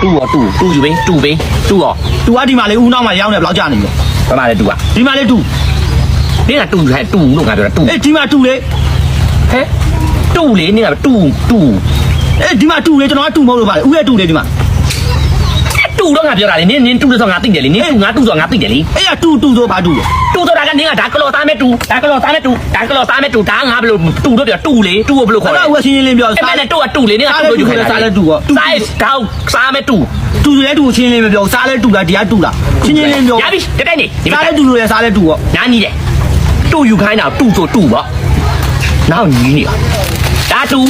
တူယူပေးတူရောတူကဒီမှာလေဦးနောက်မှာရောက်နေဘယ်လောက်ကြာနေပြီဘယ်မှာလဲတူကဒီမှာလေတူနင်းကတူဟဲ့တူလို့ငါပြောတာတူအေးဒီမှာတူလေဟဲ့တူလေနင်းကတူအေးဒီမှာတူလေကျွန်တော်ကတူမဟုတ်လို့ပါလေဦးရဲ့တူလေဒီမှာတူတော့ငါပြောတာလေနင်းတူလို့ဆိုငါသိတယ်လေနင်းငါတူဆိုငါသိတယ်လေအေးတူဆိုဘာတူလဲတူဆိုတာကနင်းကဒါကလောသားမဲ့တူဒါကလောသားမဲ့တူဒါငါဘယ်လိုတူတော့ပြောတူလေတူကိုဘယ်လိုခေါ်လဲဦးရှင်းရှင်းလင်းပြောစားတယ်တူကတူလေနင်းကတူလို့ယူခဲ့တာစားလဲတူရော size တောက်စားမဲ့တူလဲတူချင်းလေးမပြောစားလဲတူလားဒီကတူလားချင်းချင်းလေးပြောရပြီတက်နေစားလဲတူလို့ရစားလဲတူရောနားနီးတယ်တူယူခိုင်းတာတူဆိုတူပေါ့နောက်နီးနေတာဒါတူ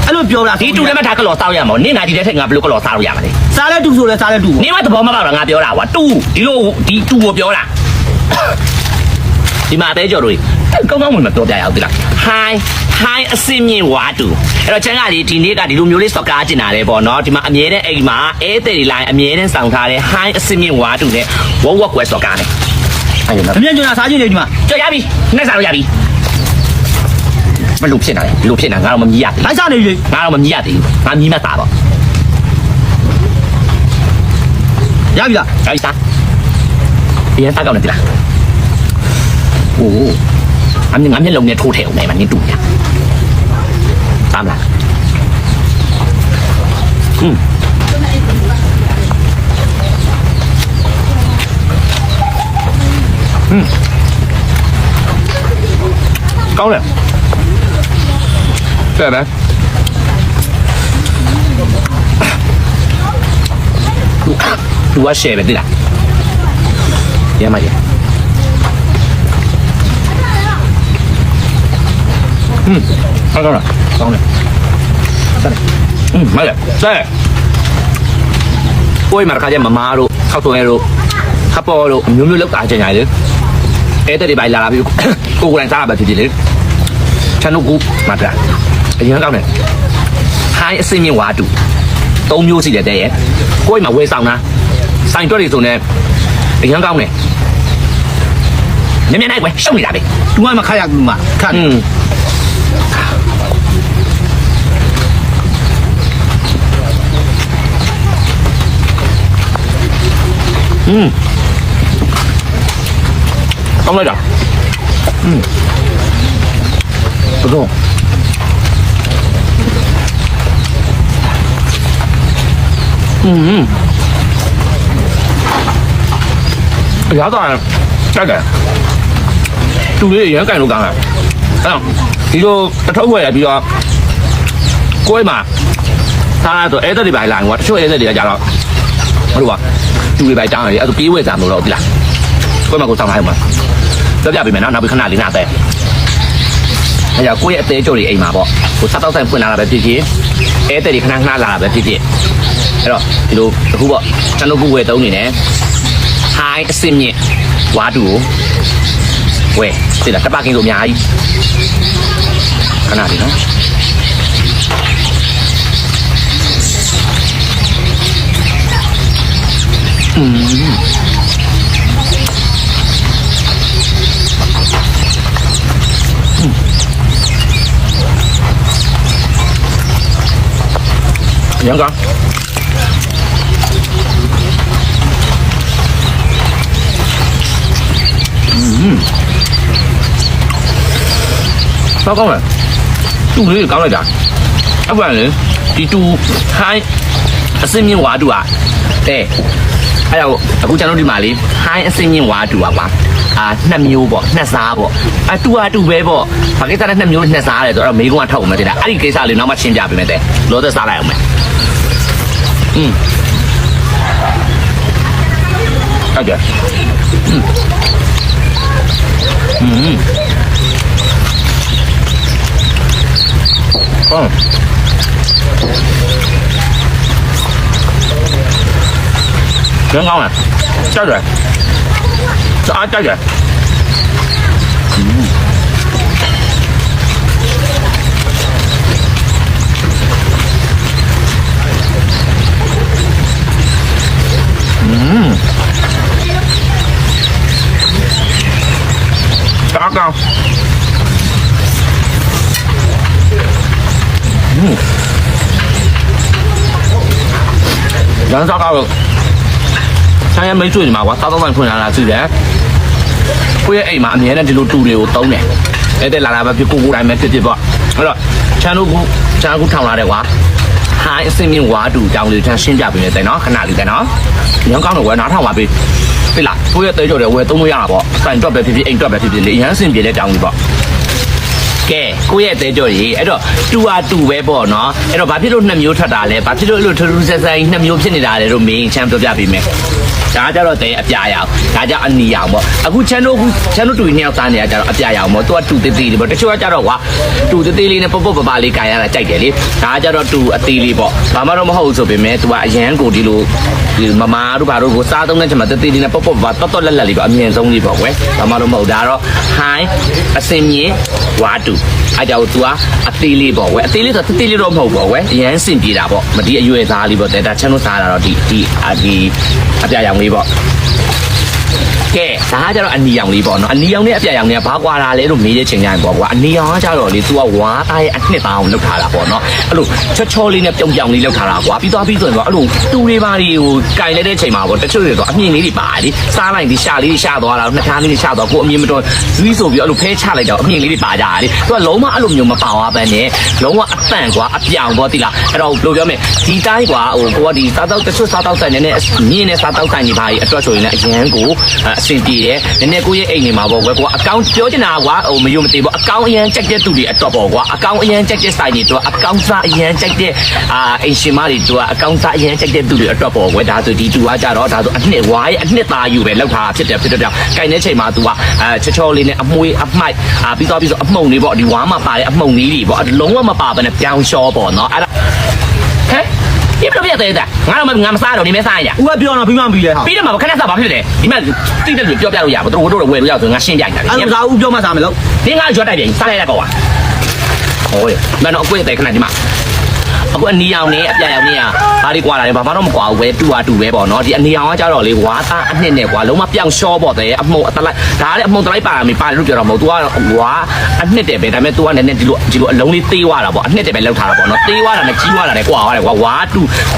အဲ့လိုပြောတာဒီတူလည်းမထားကလောစားရမှာနင်းနာဒီတဲ့ထက်ငါဘယ်လိုကလောစားလို့ရမှာလဲစားလဲတူဆိုလဲစားလဲတူနင်းမသဘောမပေါက်တော့ငါပြောတာကွာတူဒီလိုဒီတူကိုပြောတာဒီမှာတဲကြော်တို့ကောင်းကောင်းဝင်မပြောပြရအောင်ဒီလား high အစင်းမြင့်ဝါတူအဲ့တော့ချမ်းကဒီနေ့ကဒီလိုမျိုးလေးစော်ကားကျင်တာလေပေါ့နော်ဒီမှာအမြဲတမ်းအိမ်မှာအဲတဲ့ဒီလိုင်းအမြဲတမ်းဆောင်ထားတဲ့ high အစင်းမြင့်ဝါတူနဲ့ဝက်ကွယ်စော်ကားနေအဲ့ဒါအမြဲကျွန်တော်စားကြည့်နေဒီမှာကြော်ရပြီနှက်စားလို့ရပြီမလို့ဖြစ်နေတာလေလို့ဖြစ်နေတာငါတော့မမြည်ရဘူးလိုက်စားနေပြီငါတော့မမြည်ရသေးဘူးငါမြည်မှသားပေါ့ရပြီလားရပြီသားဒီရင်စားကောင်းနေပြီလားโอ้ငါမျက်လုံးနဲ့ထိုးထဲအောင်နေမှာနင်းတူညာသားမလားကောင်းတယ်တဲ့ပဲသူကရှယ်ပဲတိလားရမ်းမရကောင်းလားကောင်းတယ်မလဲတဲ့ကိုယ်မှာခါကျမမားတို့ခောက်သွဲတို့ခပ်ပေါ်တို့မျိုးလောက်တာကြင်ညာလေအဲ့တဲ့ဒီပိုင်းလာပြီးကိုယ်ကိုယ်တိုင်စားရပါဖြစ်ဖြစ်လေချန်တို့ကူမတာအရင်ကောင်းတယ် high အစင်းမြင့်ဝါတူ၃မျိုးစီတယ်တဲ့ရဲ့ကိုယ်မှာဝဲဆောင်တာဆိုင်တွက်တွေဆိုနေအရင်ကောင်းတယ်မြင်နိုင်ကွယ်ရှုံနေတာပဲသူကမခါရဘူးမှာခတ်ကောင်းလိုက်တာဘယ်တော့ရတော့တက်တယ်တူလေးရမ်းကန်လို့ကောင်းတယ်အဲ့တော့ဒီလိုအထုပ်ဝယ်ရပြီးတော့ကိုယ်မှာစားတော့အဲ့တဲ့ဒီပိုင်းလာကွာတချို့အဲ့တဲ့တွေကကြတော့ဟုတ်ပါတူလေးပိုင်းတောင်းရတယ်အဲ့ဒါပြေးဝယ်ကြမလို့တော့ဒီလားကိုယ်မှာကိုစောင်းထားရမှာပြောပြပေးမယ်နော်နောက်ပြီးခဏလေးနားတဲ့အဲ့ကြောင့်ကိုယ့်ရဲ့အသေးချို့တွေအိမ်မှာပေါ့ကိုစားတော့ဆိုင်ဖွင့်လာတာပဲဖြစ်ဖြစ်အဲ့တဲ့ဒီခဏလာတာပဲဖြစ်ဖြစ်အဲ့တော့ဒီလိုအခုပေါ့ကျွန်တော်ကူဝယ်သုံးနေတယ် high အစင်းမြင့်ဝါတူကိုဝယ်ဒီလားတပတ်ကင်းလို့အများကြီးခဏလေးနော်ยังก่อนsao con này tu lý cao này đã các bạn này đi tu hai sinh viên hóa đủ à đây ai đâu aku chẳng nói đi mà đi hai sinh viên hóa đủ à quá à năm nhiêu bộ năm sáu bộ à tu về bộ mà cái ta năm nhiêu năm sáu này rồi mấy con thầu mà thế đã ai cái sao liền nó mà xin trả về mày đây lối tới sao lại không mày ok rất ngon nè chắc rồi chắc rồi có không 人糟糕了，咱也没追嘛，我早晚困难了，是的。ကိုရဲ့အိမ်မှာအမြဲတမ်းဒီလိုတူတွေကိုတုံးတယ်အဲ့တဲ့လာလာပဲဖြစ်ကိုကိုတိုင်းပဲဖြစ်ဖြစ်ပေါ့အဲ့တော့ချန်တို့ကထောင်လာတယ်ကွာဟိုင်းအစင်းမြင့်ဝါတူတောင်းလေးချန်ရှင်းပြပေးမယ်တဲ့နော်ခဏလေးတဲ့နော်ညောင်းကောင်းတော့ဝယ်နားထောင်ပါပေးပြီလားကိုရဲ့တဲကြော်တယ်ဝယ်သုံးလို့ရတာပေါ့စိုင်တွက်ပဲဖြစ်ဖြစ်အိမ်တွက်ပဲဖြစ်ဖြစ်လေအရန်စင်ပြေတဲ့တောင်းလေးပေါ့ကဲကိုရဲ့တဲကြော်ကြီးအဲ့တော့တူအားတူပဲပေါ့နော်အဲ့တော့ဘာဖြစ်လို့နှစ်မျိုးထွက်တာလဲဘာဖြစ်လို့အဲ့လိုထူးထူးဆန်းဆန်းနှစ်မျိုးဖြစ်နေတာလဲတို့မင်းချမ်းပြောပြပေးမယ်ဒါကြတော့တဲ့အပြာရောင်ဒါကြအနီရောင်ပေါ့အခုချမ်းတို့တူနှစ်ယောက်သားနေရကြတော့အပြာရောင်ပေါ့သူကတူသေးသေးလေးပေါ့တချို့ကကြတော့ကွာတူသေးသေးလေးနဲ့ပုတ်ပုတ်ပပလေးကန်ရတာကြိုက်တယ်လေဒါကြတော့တူအသေးလေးပေါ့ဘာမှတော့မဟုတ်ဘူးဆိုပေမဲ့သူကအရန်ကိုဒီလိုမမာတို့ဘာတို့ကိုစားသုံးတဲ့ချက်မှာသေးသေးလေးနဲ့ပုတ်ပုတ်ပပတော်လက်လက်လေးပေါ့အမြင်ဆုံးလေးပေါ့ကွယ်ဘာမှတော့မဟုတ်ဒါတော့ high အစင်မြင့်ဝါတူအဲ့ကြောင့်သူကအသေးလေးပေါ့ကွယ်အသေးလေးဆိုသေးလေးတော့မဟုတ်ပေါ့ကွယ်အရန်စင်ပြေတာပေါ့မဒီအရွယ်သားလေးပေါ့တဲ့ဒါချမ်းတို့စားတာတော့ဒီအပြာရောင်လေးပေါ့ကဲဒါကကြတော့အနီရောင်လေးပေါ့နော်အနီရောင်နဲ့အပြာရောင်နဲ့ဘာကွာတာလဲလို့မေးတဲ့ချိန်ကျရင်ပေါ့ကွာအနီရောင်ကကြတော့လေ तू ကဝါသားရဲ့အနှစ်သားအောင်လုပ်ထားတာပေါ့နော်အဲ့လိုချောလေးနဲ့ပြုံပြောင်လေးလုပ်ထားတာကွာပြီးသွားပြီးဆိုရင်ပေါ့အဲ့လိုတူတွေပါတွေကိုကင်လိုက်တဲ့ချိန်မှာပေါ့တချို့တွေတော့အမြင့်လေးတွေပါတယ်လေစားလိုက်ဒီရှာလေးရှာသွားတာနှစ်ခါလေးရှာသွားကိုအမြင့်မတော်ဇွီးဆိုပြီးအဲ့လိုဖဲချလိုက်တော့အမြင့်လေးတွေပါကြတယ်လေ तू ကလုံးဝအဲ့လိုမျိုးမပါသွားပဲနဲ့လုံးဝအတန့်ကွာအပြောင်ပေါ့တိလားအဲ့တော့ဘယ်လိုပြောမလဲဒီတိုင်းကွာဟိုကိုကဒီစားတော့တချို့စားတော့ဆိုင်နေနဲ့မြင့်နဲ့စားတော့ဆိုင်ကြီးပါကြီးအတွက်ဆိုရင်လည်းအရန်ကိုအဆင်ပြေတယ်နည်းနည်းကိုရဲ့အိမ်နေမှာပေါ့ကွာအကောင့်ပြောချင်တာကွာဟိုမယုံမသိပေါ့အကောင့်အရန်ကြက်တဲ့သူတွေအတော့ပေါ့ကွာအကောင့်အရန်ကြက်တဲ့ဆိုင်တွေတော့အကောင့်စားအရန်ကြက်တဲ့အိမ်ရှင်မတွေတော့အကောင့်စားအရန်ကြက်တဲ့သူတွေအတော့ပေါ့ကွာဒါဆိုဒီတူကကြတော့ဒါဆိုအနှစ်ဝါရဲ့အနှစ်သားယူပဲလောက်ထားဖြစ်တယ်ဖြစ်တော့ကြိုင်တဲ့ချိန်မှာ तू ကချောလေးနဲ့အမွှေးအမိုက်ပြီးတော့အမှုံလေးပေါ့ဒီဝါမှာပါတဲ့အမှုံလေးတွေပေါ့လုံးဝမပါဘဲနဲ့ပြောင်းလျှောပေါ့နော်အဲ့ဒါဟဲ့ဒီဘယ်လိုပြတဲ့ငါတော့ငါမစားတော့ဒီမဲစားရဦးကပြောတော့ပြီးမှပြီးလဲဟာပြီးတယ်မှာခဏစားပါဖြစ်တယ်ဒီမဲ့တိတဲ့လူပြောပြလို့ရပါတို့ဝယ်လို့ရဆိုငါရှင်းပြနေတာအဲ့ဒါစားဦးပြောမှစားမယ်လို့ဒီငါကြောက်တိုက်ပြန်စားလိုက်ရတော့ကွာဟောရမင်းတော့အကွေးတဲ့ခဏဒီမှာအခုအနီရောင်နဲ့အပြာရောင်နဲ့ဘာလေးကွာလာတယ်ဘာမှတော့မကွာဘူးပဲတူပဲပေါ့နော်ဒီအနီရောင်ကကြတော့လေဝါသားအနှစ်နဲ့ကွာလုံးဝပြောင်းလျှောပေါ့တဲ့အမှုံအတလိုက်ဒါကလည်းအမှုံတလိုက်ပါမယ်ပါလို့ပြောတော့မဟုတ် तू ကဝါအနှစ်တယ်ပဲဒါပေမဲ့ तू ကလည်းနည်းနည်းဒီလိုအလုံးလေးသေးသွားတာပေါ့အနှစ်တယ်ပဲလောက်ထားတာပေါ့နော်သေးသွားတာနဲ့ကြီးသွားတာနဲ့ကွာသွားတယ်ကွာ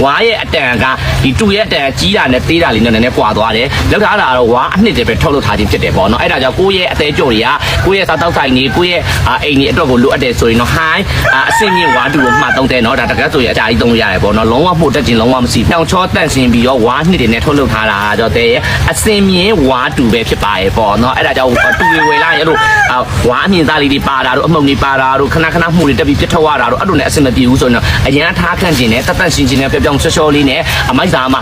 ဝါရဲ့အတန်ကဒီတူရဲ့အတန်ကြီးတာနဲ့သေးတာလေးနဲ့နည်းနည်းကွာသွားတယ်လောက်ထားတာတော့ဝါအနှစ်တယ်ပဲထုတ်လုပ်ထားခြင်းဖြစ်တယ်ပေါ့နော်အဲ့ဒါကြောင့်ကိုယ့်ရဲ့အသေးကြော်တွေကကိုယ့်ရဲ့စားတောက်ဆိုင်တွေကိုယ့်ရဲ့အိမ်ကြီးအတွက်ကိုလိုအပ်တယ်ဆိုရင်တော့ high အစင်းကြီးဝါတူကိုမှတ်သုံးတယ်နော်ဒါတကယ်ဆိုရင်အကြာကြီးသုံးရတယ်ပေါ့နော်လုံးဝမှုတက်ခြင်းလုံးဝမရှိပြောင်ချောတန့်စင်ပြီးတော့ဝါနှစ်တွေနဲ့ထုတ်လုပ်ထားတာကြောင့်တဲ့အစင်းမြင့်ဝါတူပဲဖြစ်ပါရဲ့ပေါ့နော်အဲ့ဒါကြောင့်တူဝေလာရဲ့လို့ဝါအမြင့်သားလေးတွေပါတာတို့အမှုံတွေပါတာတို့ခဏမှုတွေတက်ပြီးပြတ်ထုတ်ရတာတို့အဲ့လိုနဲ့အစင်မပြေဘူးဆိုရင်တော့အရန်ထားခန့်ခြင်းနဲ့တက်ရှင်းခြင်းနဲ့ပြောင်ချောလေးနဲ့အမိုက်စာမှာ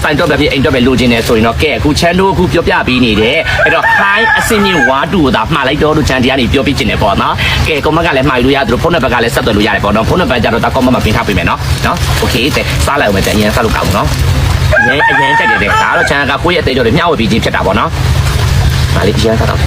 စိုင်တော့ပဲဖြစ်အိမ်တော့ပဲလိုချင်တယ်ဆိုရင်တော့ကဲအခုချမ်းတို့အခုပြောပြပေးနေတယ်အဲ့တော့ high အစင်းမြင့်ဝါတူကိုသာမှားလိုက်တော့တို့ချမ်းတရားတွေပြောပြချင်တယ်ပေါ့နော်ကဲကွန်မန့်ကလည်းမှားလို့ရတယ်ဖုန်းနံပါတ်ကလည်းဆက်သွယ်လို့ရတယ်ပေါ့နော်ဖုန်းနံပါတ်ကြတော့ကွန်မန့်မှာပြင်ထားပေးမယ်နော်โอเคတဲ့စားလိုက်အောင်မယ်တဲ့အရင်စားလို့ကောင်းဘူးနော်အရင်ကြိုက်တယ်ဒါကတော့ချမ်းကကိုယ့်ရဲ့အသေးကြော်တွေမျှဝေပြီးချင်းဖြစ်တာပေါ့နော်ဒါလေးအရင်စားတော့